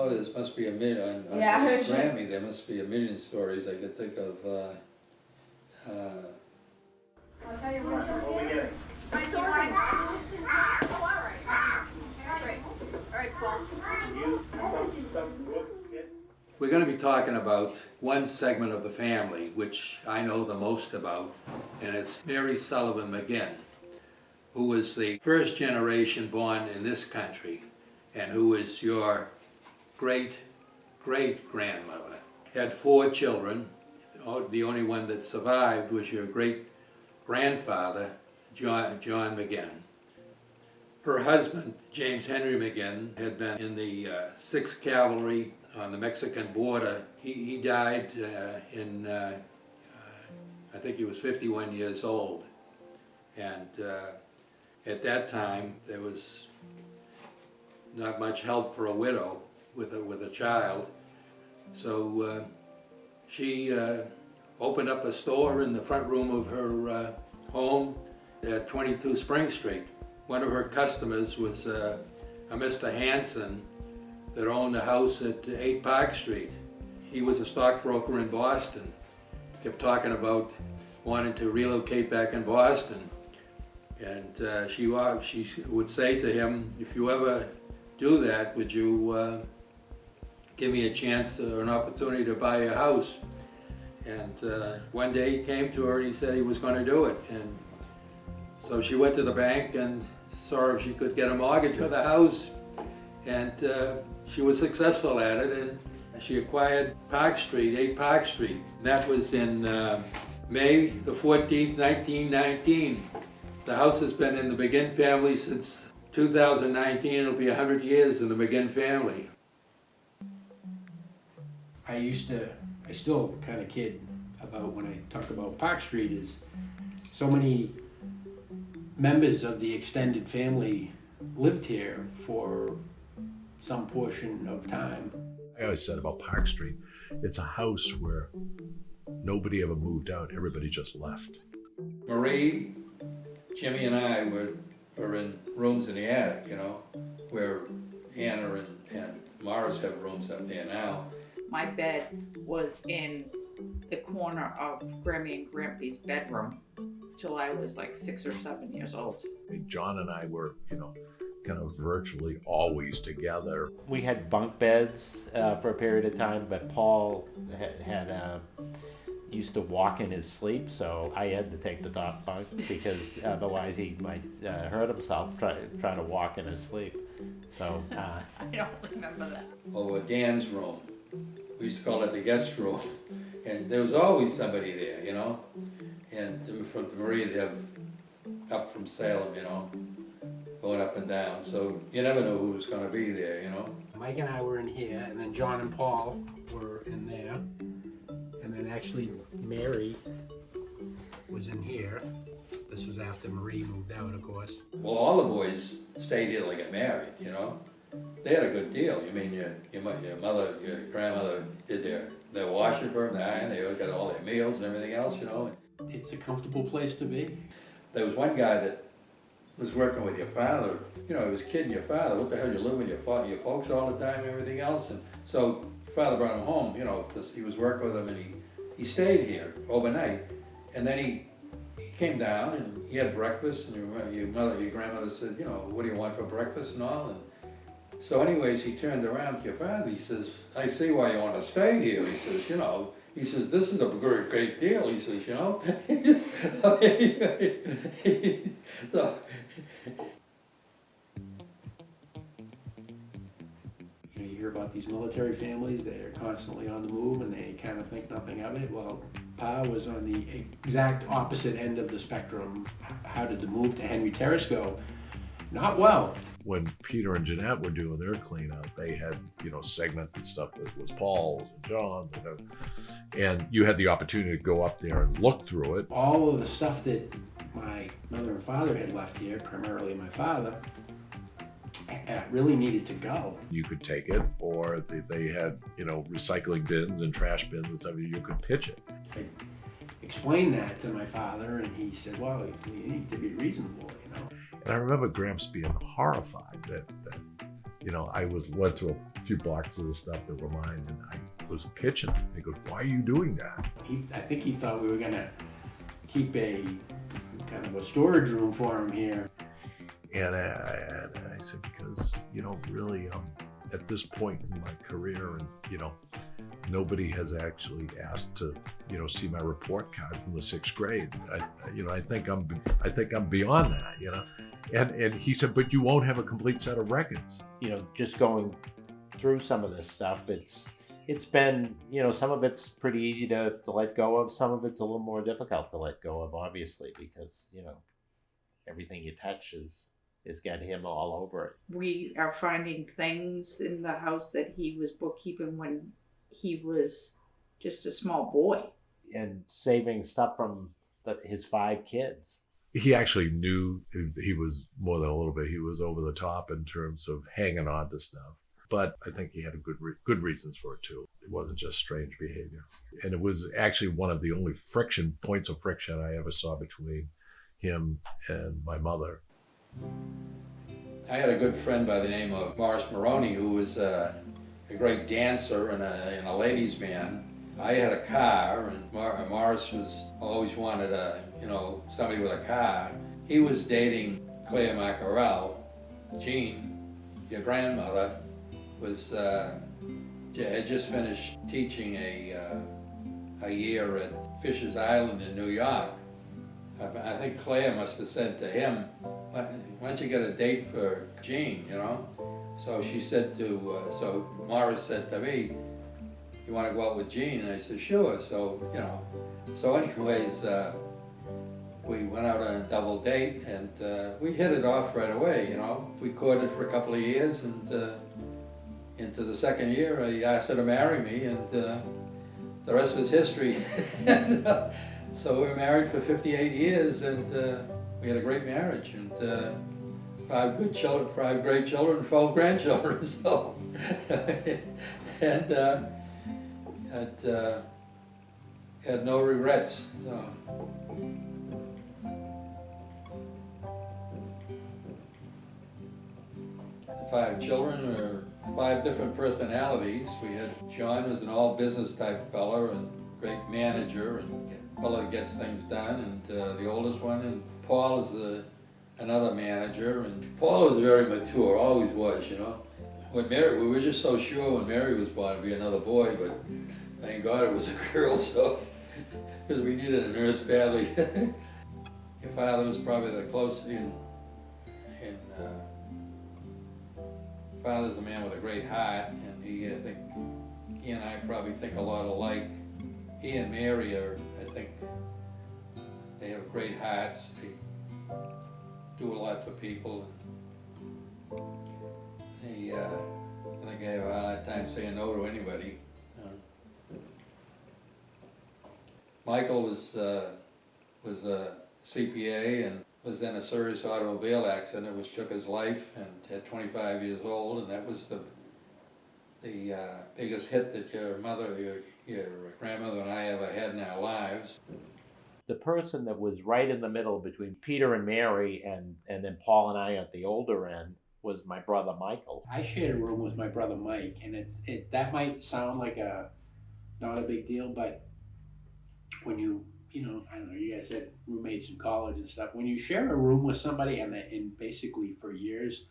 Oh, there must be a million, on Grampy, there must be a million stories I could think of. I'll tell you what. What we getting? I'm sorry. Oh, all right. Great. All right, cool. We're going to be talking about one segment of the family, which I know the most about, and it's Mary Sullivan McGinn, who was the first generation born in this country, and who is your great-great-grandmother. Had 4 children. The only one that survived was your great-grandfather, John McGinn. Her husband, James Henry McGinn, had been in the 6th Cavalry on the Mexican border. He died I think he was 51 years old. And at that time, there was not much help for a widow with a child. So she opened up a store in the front room of her home at 22 Spring Street. One of her customers was a Mr. Hanson that owned the house at 8 Park Street. He was a stockbroker in Boston. Kept talking about wanting to relocate back in Boston. And she would say to him, if you ever do that, would you give me a chance or an opportunity to buy a house? And one day he came to her and he said he was going to do it. And so she went to the bank and saw if she could get a mortgage for the house. And she was successful at it, and she acquired Park Street, 8 Park Street. And that was in May the 14th, 1919. The house has been in the McGinn family since 2019. It'll be 100 years in the McGinn family. I still kind of kid about when I talk about Park Street is so many members of the extended family lived here for some portion of time. I always said about Park Street, it's a house where nobody ever moved out, everybody just left. Marie, Jimmy and I were in rooms in the attic, where Anna and Morris have rooms up there now. My bed was in the corner of Grammy and Grampy's bedroom till I was like 6 or 7 years old. John and I were, kind of virtually always together. We had bunk beds for a period of time, but Paul used to walk in his sleep, so I had to take the top bunk because otherwise he might hurt himself trying to walk in his sleep. So I don't remember that. Over Dan's room. We used to call it the guest room. And there was always somebody there, And from Marie, they'd have up from Salem, going up and down. So you never know who was going to be there, Mike and I were in here, and then John and Paul were in there. And then actually Mary was in here. This was after Marie moved out, of course. Well, all the boys stayed here till they got married, They had a good deal. Your mother, your grandmother did their washing for them, the iron, they got all their meals and everything else, It's a comfortable place to be. There was one guy that was working with your father, he was kidding your father, what the hell, you live with your folks all the time and everything else, and so your father brought him home, because he was working with him, and he stayed here overnight, and then he came down and he had breakfast, and your grandmother said, what do you want for breakfast and all, and so anyways, he turned around to your father, he says, I see why you want to stay here, he says, he says, this is a great deal, he says, So, you hear about these military families, they're constantly on the move and they kind of think nothing of it. Well, Pa was on the exact opposite end of the spectrum. How did the move to Henry Terrace go? Not well. When Peter and Jeanette were doing their cleanup, they had, segmented stuff that was Paul's and John's, and you had the opportunity to go up there and look through it. All of the stuff that my mother and father had left here, primarily my father, really needed to go. You could take it, or they had, recycling bins and trash bins and stuff, you could pitch it. I explained that to my father, and he said, well, you need to be reasonable, And I remember Gramps being horrified that I went through a few blocks of the stuff that were mine, and I was pitching. He goes, "Why are you doing that?" I think he thought we were gonna keep a kind of a storage room for him here. And I said, because, really, at this point in my career, and, nobody has actually asked to, see my report card from the 6th grade. I think I'm beyond that, And he said, but you won't have a complete set of records. Just going through some of this stuff, it's been, some of it's pretty easy to let go of. Some of it's a little more difficult to let go of, obviously, because, everything you touch is got him all over it. We are finding things in the house that he was bookkeeping when he was just a small boy. And saving stuff from his 5 kids. He actually knew he was more than a little bit. He was over the top in terms of hanging on to stuff. But I think he had a good reasons for it too. It wasn't just strange behavior. And it was actually one of the only points of friction I ever saw between him and my mother. I had a good friend by the name of Morris Maroney, who was a great dancer and a ladies' man. I had a car, and Morris always wanted somebody with a car. He was dating Claire Mackerel. Jean, your grandmother, had just finished teaching a year at Fisher's Island in New York. I think Claire must have said to him, "Why don't you get a date for Jean, So she said so Morris said to me, "You want to go out with Jean?" And I said, "Sure." So, anyways, we went out on a double date, and we hit it off right away, We courted for a couple of years, and into the second year, I asked her to marry me, and the rest is history. So we were married for 58 years, and we had a great marriage, and 5 good children, 5 great children, 12 grandchildren. So, and had no regrets. So. The 5 children are 5 different personalities. We had John was an all business type fella and great manager and fellow that gets things done, and the oldest one, and Paul is another manager, and Paul was very mature, always was, When Mary, we were just so sure when Mary was born to be another boy, but thank God it was a girl, so, because we needed a nurse badly. Your father was probably the closest, father's a man with a great heart, and I think he and I probably think a lot alike. He and Mary they have great hearts. They do a lot for people. I think I have a hard time saying no to anybody. Michael was a CPA and was in a serious automobile accident which took his life, and at 25 years old, and that was the biggest hit that your grandmother and I ever had in our lives. The person that was right in the middle between Peter and Mary, and then Paul and I at the older end, was my brother Michael. I shared a room with my brother Mike, and that might sound like not a big deal, but when I don't know, you guys had roommates in college and stuff. When you share a room with somebody and basically for years,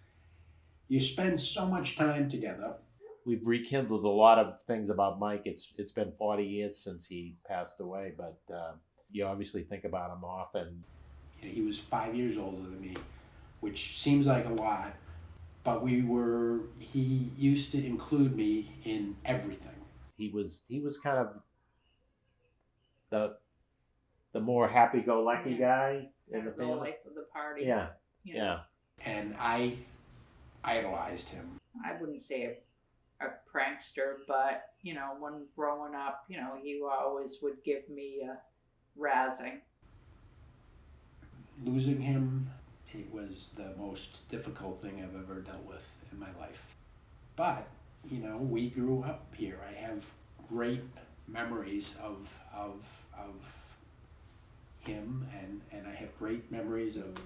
you spend so much time together. We've rekindled a lot of things about Mike. It's been 40 years since he passed away, but you obviously think about him often. He was 5 years older than me, which seems like a lot, but he used to include me in everything. He was kind of the more happy-go-lucky guy in the The family. life of the party. Yeah. And I idolized him. I wouldn't say a prankster, but when growing up, he always would give me a razzing. Losing him, it was the most difficult thing I've ever dealt with in my life. But, we grew up here. I have great memories of him, and I have great memories of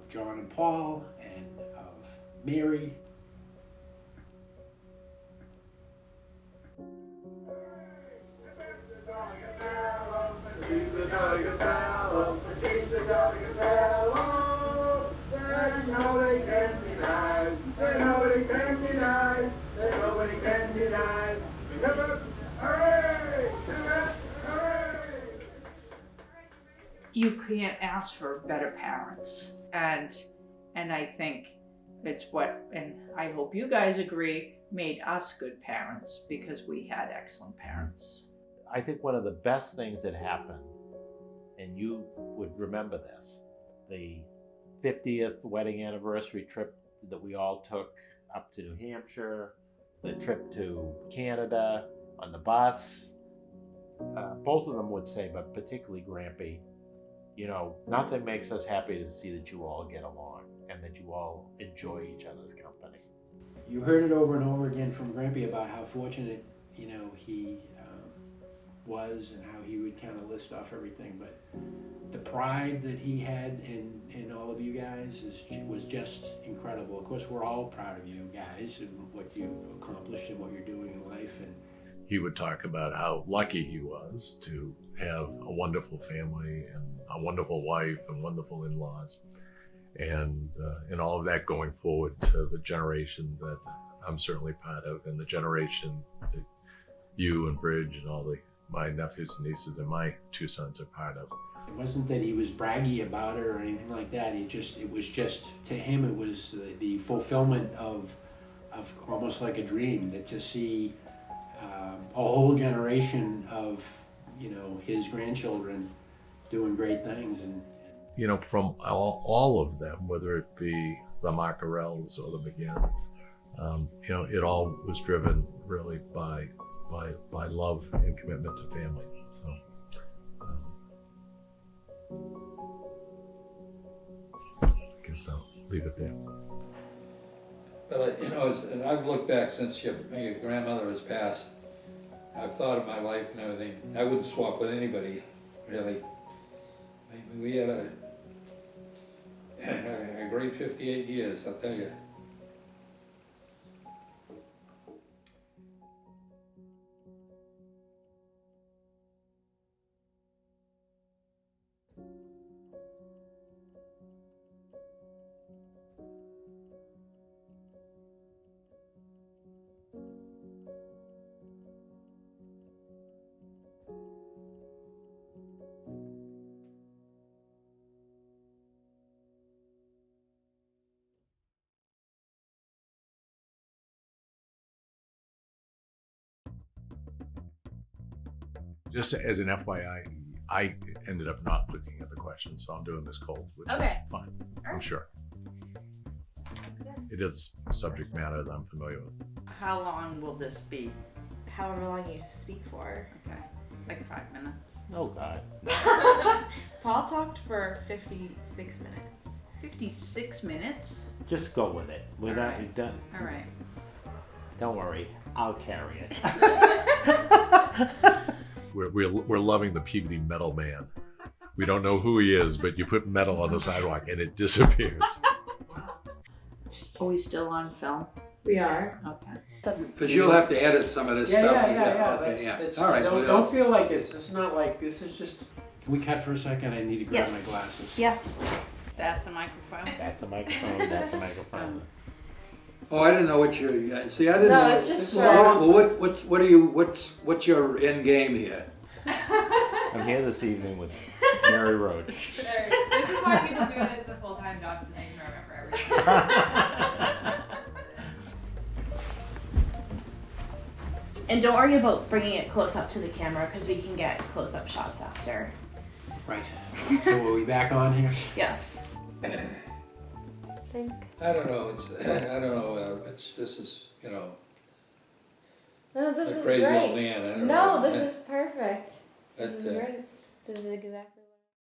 John and Paul and of Mary. jolly good fellow, he's a jolly good fellow. There's nobody can deny, there's nobody can deny, there's nobody can deny. Hooray! Hooray! You can't ask for better parents, and I think it's what, and I hope you guys agree, made us good parents because we had excellent parents. I think one of the best things that happened, and you would remember this, the 50th wedding anniversary trip that we all took up to New Hampshire, the trip to Canada on the bus. Both of them would say, but particularly Grampy, you know, nothing makes us happy to see that you all get along and that you all enjoy each other's company. You heard it over and over again from Grampy about how fortunate, you know, he was and how he would kind of list off everything, but the pride that he had in all of you guys was just incredible. Of course, we're all proud of you guys and what you've accomplished and what you're doing in life. And He would talk about how lucky he was to have a wonderful family and a wonderful wife and wonderful in-laws, and all of that going forward to the generation that I'm certainly part of, and the generation that you and Bridge and all my nephews and nieces and my two sons are part of. it wasn't that he was braggy about it or anything like that. It was just to him, it was the fulfillment of almost like a dream, that to see a whole generation of, you know, his grandchildren doing great things. And You know, from all of them, whether it be the Maccarells or the McGinns, you know, it all was driven really by love and commitment to family. So, I guess I'll leave it there. But you know, and I've looked back since your grandmother has passed. I've thought of my life and everything. I wouldn't swap with anybody, really. We had a great 58 years, I'll tell you. Just as an FYI, I ended up not looking at the questions, so I'm doing this cold, which is Okay. fine, I'm Alright. sure. It is subject matter that I'm familiar with. How long will this be? However long you speak for. Okay, like 5 minutes. Oh God. Paul talked for 56 minutes. 56 minutes? Just go with it. We're not Alright. done. All right. Don't worry, I'll carry it. We're loving the Peabody Metal Man. We don't know who he is, but you put metal on the sidewalk and it disappears. Are we still on film? We are. Okay. Because you'll have to edit some of this stuff. Okay, That's, All right. well, don't feel like it's not like this is just. Can we cut for a second? I need to grab Yes. my glasses. Yeah. That's a microphone? That's a microphone, that's a microphone. Oh, I didn't know what you see. I didn't No, know. it's just This is for- all- Well, what are you? What's your end game here? I'm here this evening with Mary Roach. This is why people do it as a full-time job, so they can remember everything. And don't worry about bringing it close up to the camera because we can get close-up shots after. Right. So are we back on here? Yes. I don't know. I don't know. This is, you know, No, this a is crazy great. old man. I don't No, know. this is perfect. But, This is great. This is exactly.